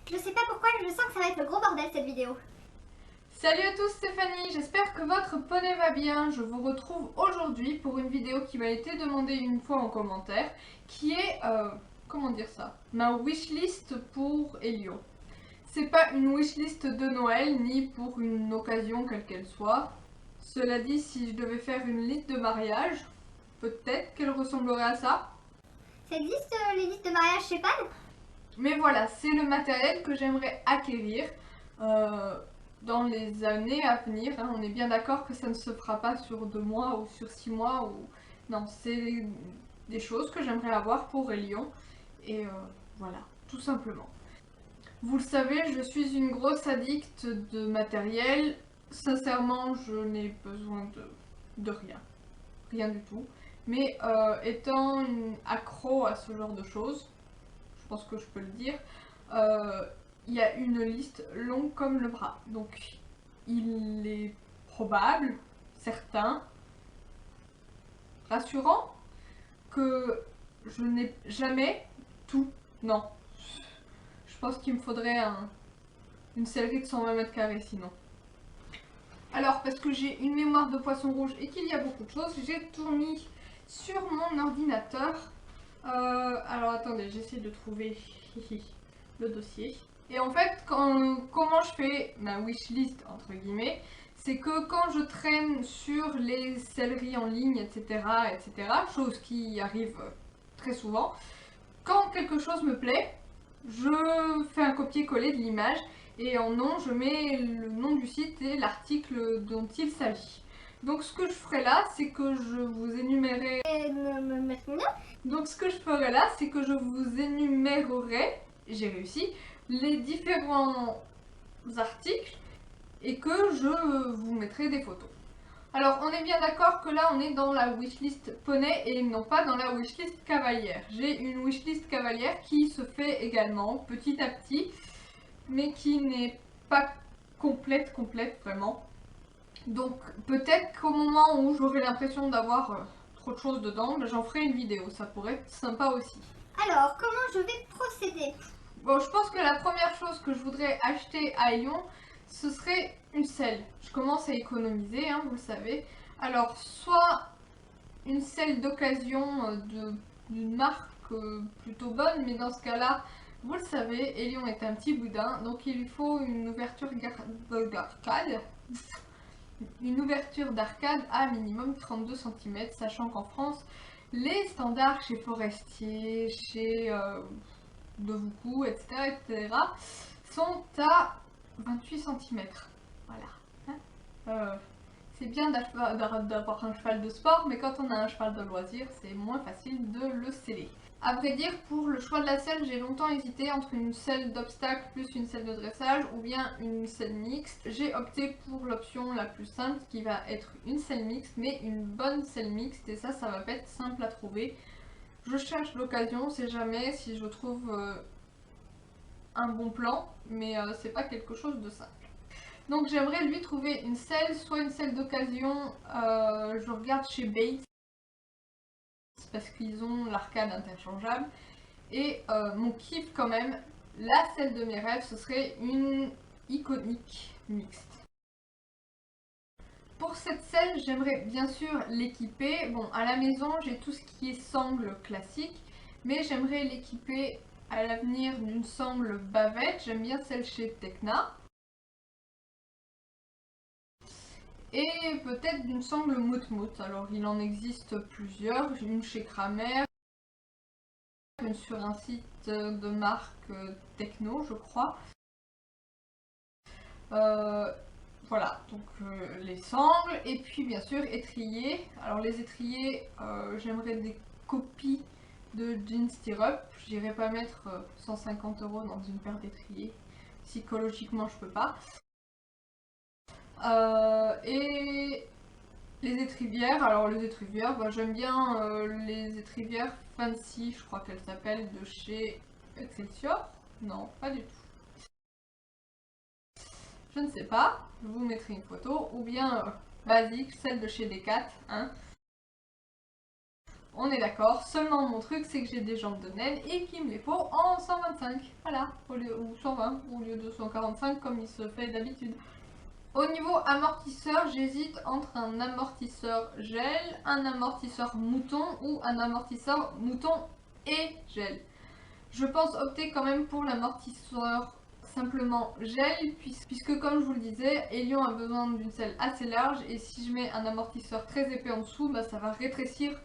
Je sais pas pourquoi, je sens que ça va être le gros bordel cette vidéo. Salut à tous, Stéphanie, j'espère que votre poney va bien. Je vous retrouve aujourd'hui pour une vidéo qui m'a été demandée une fois en commentaire, qui est, comment dire ça, ma wishlist pour Elio. C'est pas une wishlist de Noël, ni pour une occasion quelle qu'elle soit. Cela dit, si je devais faire une liste de mariage, peut-être qu'elle ressemblerait à ça. Ça existe les listes de mariage chez Pan? Mais voilà, c'est le matériel que j'aimerais acquérir euh, dans les années à venir. Hein. On est bien d'accord que ça ne se fera pas sur 2 mois ou sur 6 mois. Non, c'est des choses que j'aimerais avoir pour Elion. Et voilà, tout simplement. Vous le savez, je suis une grosse addict de matériel. Sincèrement, je n'ai besoin de rien. Rien du tout. Mais étant une accro à ce genre de choses, je pense que je peux le dire, euh, il y a une liste longue comme le bras. Donc il est probable, certain, rassurant que je n'ai jamais tout. Non. Je pense qu'il me faudrait une sellerie de 120 mètres carrés sinon. Alors, parce que j'ai une mémoire de poisson rouge et qu'il y a beaucoup de choses, j'ai tout mis sur mon ordinateur. Alors attendez, j'essaie de trouver le dossier. Et en fait, comment je fais ma wishlist, entre guillemets, c'est que quand je traîne sur les selleries en ligne, etc., chose qui arrive très souvent, quand quelque chose me plaît, je fais un copier-coller de l'image et en nom, je mets le nom du site et l'article dont il s'agit. Donc ce que je ferai là, c'est que je vous énumérerai. Donc ce que je ferai là, c'est que je vous énumérerai, j'ai réussi, les différents articles et que je vous mettrai des photos. Alors on est bien d'accord que là on est dans la wishlist poney et non pas dans la wishlist cavalière. J'ai une wishlist cavalière qui se fait également petit à petit, mais qui n'est pas complète vraiment. Donc peut-être qu'au moment où j'aurai l'impression d'avoir trop de choses dedans, j'en ferai une vidéo, ça pourrait être sympa aussi. Alors, comment je vais procéder? Bon, je pense que la première chose que je voudrais acheter à Lyon, ce serait une selle. Je commence à économiser, hein, vous le savez. Alors, soit une selle d'occasion d'une marque plutôt bonne, mais dans ce cas-là, vous le savez, Elion est un petit boudin, donc il lui faut une ouverture d'arcade. Une ouverture d'arcade à minimum 32 cm, sachant qu'en France, les standards chez Forestier, chez Dovoucou, etc., sont à 28 cm. Voilà. Hein. C'est bien d'avoir un cheval de sport, mais quand on a un cheval de loisir, c'est moins facile de le sceller. À vrai dire, pour le choix de la selle, j'ai longtemps hésité entre une selle d'obstacle plus une selle de dressage ou bien une selle mixte. J'ai opté pour l'option la plus simple qui va être une selle mixte, mais une bonne selle mixte et ça va pas être simple à trouver. Je cherche l'occasion, c'est jamais si je trouve un bon plan, mais c'est pas quelque chose de simple. Donc j'aimerais lui trouver une selle, soit une selle d'occasion, je regarde chez Bates parce qu'ils ont l'arcade interchangeable. Et mon kiff quand même, la selle de mes rêves, ce serait une iconique mixte. Pour cette selle, j'aimerais bien sûr l'équiper. Bon, à la maison, j'ai tout ce qui est sangle classique, mais j'aimerais l'équiper à l'avenir d'une sangle bavette. J'aime bien celle chez Tecna. Et peut-être d'une sangle mout-mout. Alors, il en existe plusieurs. Une chez Kramer, une sur un site de marque Techno, je crois. Euh, voilà, donc les sangles et puis bien sûr étriers. Alors les étriers, j'aimerais des copies de jeans stirrup. Je n'irai pas mettre 150 € dans une paire d'étriers. Psychologiquement, je peux pas. Et les étrivières, alors les étrivières, bah, j'aime bien les étrivières Fancy, je crois qu'elles s'appellent, de chez Excelsior. Non, pas du tout. Je ne sais pas, je vous mettrai une photo, ou bien basique, celle de chez Decat, hein. On est d'accord, seulement mon truc c'est que j'ai des jambes de naine et qu'il me les faut en 125, voilà, ou 120 au lieu de 145 comme il se fait d'habitude. Au niveau amortisseur, j'hésite entre un amortisseur gel, un amortisseur mouton ou un amortisseur mouton et gel. Je pense opter quand même pour l'amortisseur simplement gel puisque comme je vous le disais, Elion a besoin d'une selle assez large et si je mets un amortisseur très épais en dessous, bah, ça va rétrécir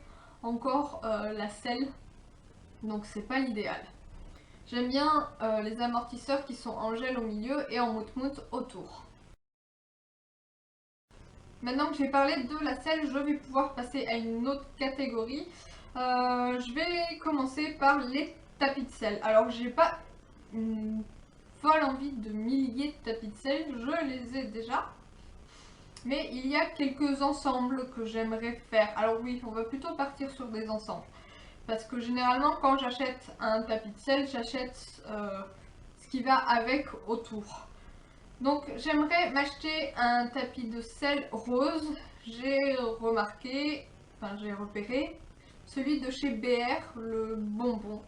encore la selle, donc c'est pas l'idéal. J'aime bien les amortisseurs qui sont en gel au milieu et en mout-mout autour. Maintenant que j'ai parlé de la selle, je vais pouvoir passer à une autre catégorie. Je vais commencer par les tapis de selle. Alors j'ai pas une folle envie de milliers de tapis de selle, je les ai déjà. Mais il y a quelques ensembles que j'aimerais faire. Alors oui, on va plutôt partir sur des ensembles. Parce que généralement, quand j'achète un tapis de selle, j'achète ce qui va avec autour. Donc j'aimerais m'acheter un tapis de selle rose. J'ai remarqué, enfin j'ai repéré, celui de chez BR, le bonbon.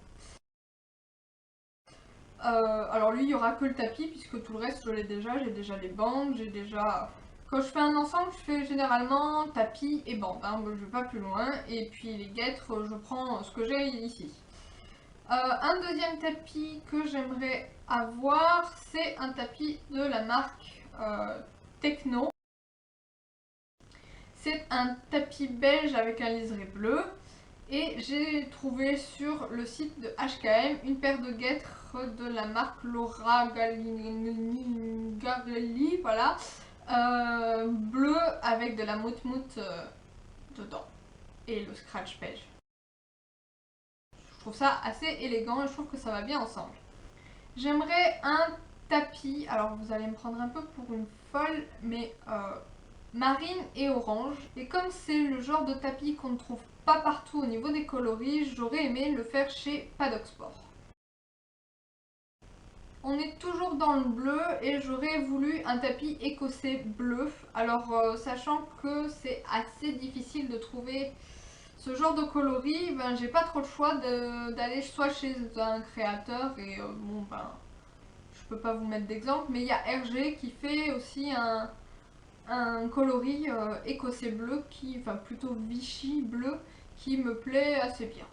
Alors lui, il n'y aura que le tapis puisque tout le reste je l'ai déjà. J'ai déjà les bandes, j'ai déjà... Quand je fais un ensemble, je fais généralement tapis et bandes. Hein. Je ne vais pas plus loin. Et puis les guêtres, je prends ce que j'ai ici. Un deuxième tapis que j'aimerais avoir, c'est un tapis de la marque Techno. C'est un tapis beige avec un liseré bleu. Et j'ai trouvé sur le site de HKM une paire de guêtres de la marque Laura Galli, voilà, bleu avec de la mout-mout dedans et le scratch beige. Je trouve ça assez élégant et je trouve que ça va bien ensemble. J'aimerais un tapis, alors vous allez me prendre un peu pour une folle, mais marine et orange. Et comme c'est le genre de tapis qu'on ne trouve pas partout au niveau des coloris, j'aurais aimé le faire chez Paddock Sport. On est toujours dans le bleu et j'aurais voulu un tapis écossais bleu. Alors sachant que c'est assez difficile de trouver ce genre de coloris, ben j'ai pas trop le choix d'aller soit chez un créateur et bon ben je peux pas vous mettre d'exemple, mais il y a RG qui fait aussi un coloris écossais bleu, enfin plutôt Vichy bleu, qui me plaît assez bien.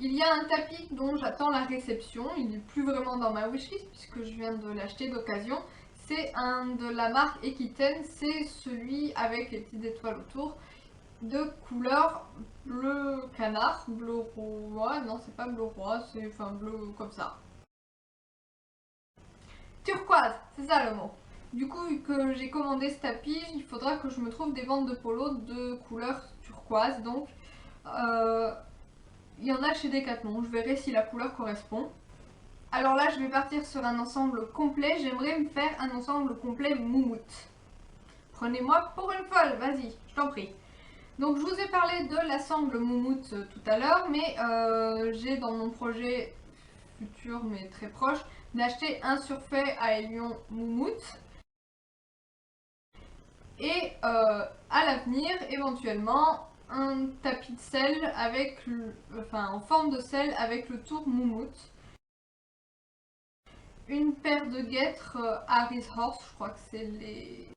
Il y a un tapis dont j'attends la réception, il n'est plus vraiment dans ma wishlist puisque je viens de l'acheter d'occasion. C'est un de la marque Equiten, c'est celui avec les petites étoiles autour, de couleur bleu canard, bleu roi, non c'est pas bleu roi, c'est enfin bleu comme ça. Turquoise, c'est ça le mot. Du coup, vu que j'ai commandé ce tapis, il faudra que je me trouve des bandes de polo de couleur turquoise. Donc, il y en a chez Decathlon. Je verrai si la couleur correspond. Alors là, je vais partir sur un ensemble complet. J'aimerais me faire un ensemble complet moumoute. Prenez-moi pour une folle, vas-y, je t'en prie. Donc, je vous ai parlé de l'ensemble moumoute tout à l'heure, mais j'ai dans mon projet futur, mais très proche, d'acheter un surfait à Elion moumoute. Et à l'avenir, éventuellement, un tapis de selle avec en forme de selle avec le tour moumoute. Une paire de guêtres Harry's Horse, je crois que c'est les...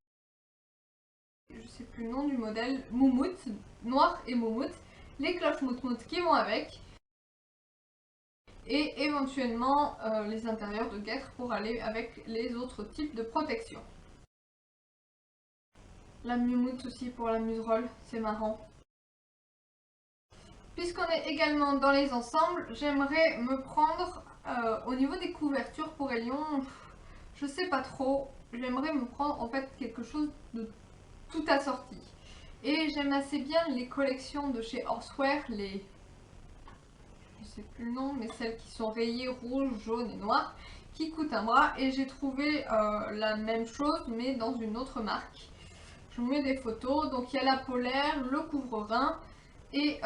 Je sais plus le nom du modèle, moumoute, noir et moumoute. Les cloches mout-mout qui vont avec. Et éventuellement les intérieurs de guêtres pour aller avec les autres types de protection. La moumoute aussi pour la muserolle, c'est marrant. Puisqu'on est également dans les ensembles, j'aimerais me prendre au niveau des couvertures pour Elion, je sais pas trop, j'aimerais me prendre en fait quelque chose de tout assorti. Et j'aime assez bien les collections de chez Horseware, les... je sais plus le nom, mais celles qui sont rayées rouge, jaune et noir, qui coûtent un bras. Et j'ai trouvé la même chose mais dans une autre marque. Je vous mets des photos, donc il y a la polaire, le couvre-rein. Et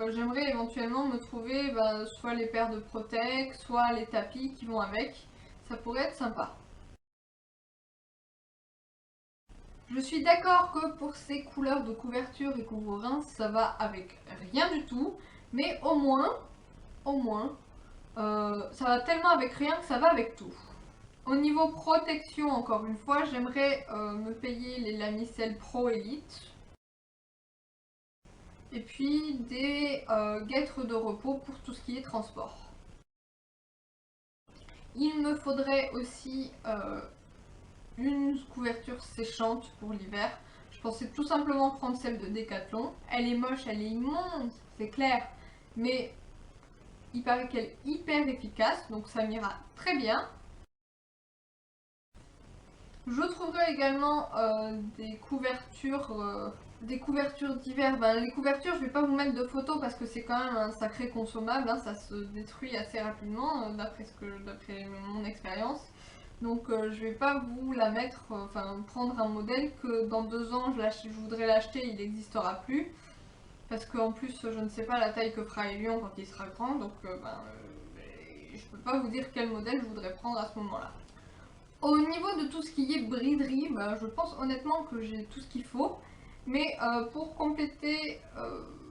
j'aimerais éventuellement me trouver soit les paires de Protec, soit les tapis qui vont avec. Ça pourrait être sympa. Je suis d'accord que pour ces couleurs de couverture et couvre-reins, ça va avec rien du tout, mais au moins, ça va tellement avec rien que ça va avec tout. Au niveau protection, encore une fois, j'aimerais me payer les Lamiselles Pro Elite. Et puis des guêtres de repos pour tout ce qui est transport. Il me faudrait aussi une couverture séchante pour l'hiver. Je pensais tout simplement prendre celle de Decathlon. Elle est moche, elle est immonde, c'est clair, mais il paraît qu'elle est hyper efficace, donc ça m'ira très bien. Je trouverai également des couvertures d'hiver. Ben, les couvertures, je vais pas vous mettre de photos parce que c'est quand même un sacré consommable, hein, ça se détruit assez rapidement d'après mon expérience. Donc je vais pas vous la mettre, prendre un modèle que dans 2 ans je voudrais l'acheter, il n'existera plus. Parce qu'en plus je ne sais pas la taille que fera Elion quand il sera grand, donc je peux pas vous dire quel modèle je voudrais prendre à ce moment-là. Au niveau de tout ce qui est briderie, je pense honnêtement que j'ai tout ce qu'il faut. Mais pour compléter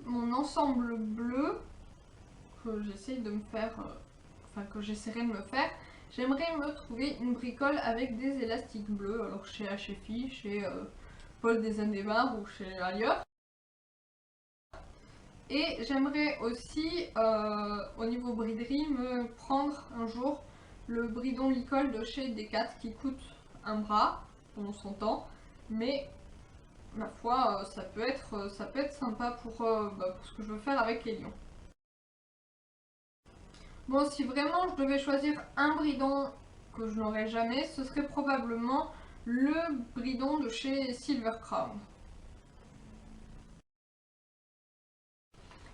mon ensemble bleu, que j'essaye de me faire, que j'essaierai de me faire, j'aimerais me trouver une bricole avec des élastiques bleus, alors chez HFI, chez Paul des Indémars ou chez ailleurs. Et j'aimerais aussi, au niveau briderie, me prendre un jour le bridon Licol de chez Decat qui coûte un bras, on s'entend, mais ma foi, ça peut être sympa pour ce que je veux faire avec les lions. Bon, si vraiment je devais choisir un bridon que je n'aurais jamais, ce serait probablement le bridon de chez Silver Crown.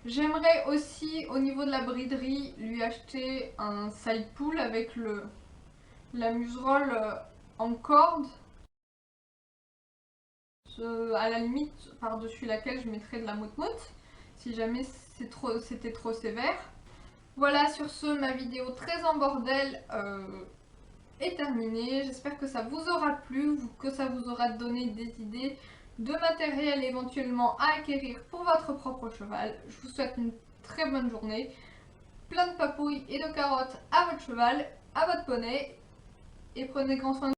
J'aimerais aussi, au niveau de la briderie, lui acheter un side pull avec la muserolle en corde, à la limite par-dessus laquelle je mettrais de la motte-motte, si jamais c'était trop sévère. Voilà, sur ce, ma vidéo très en bordel est terminée. J'espère que ça vous aura plu, que ça vous aura donné des idées de matériel éventuellement à acquérir pour votre propre cheval. Je vous souhaite une très bonne journée, plein de papouilles et de carottes à votre cheval, à votre poney, et prenez grand soin de vous.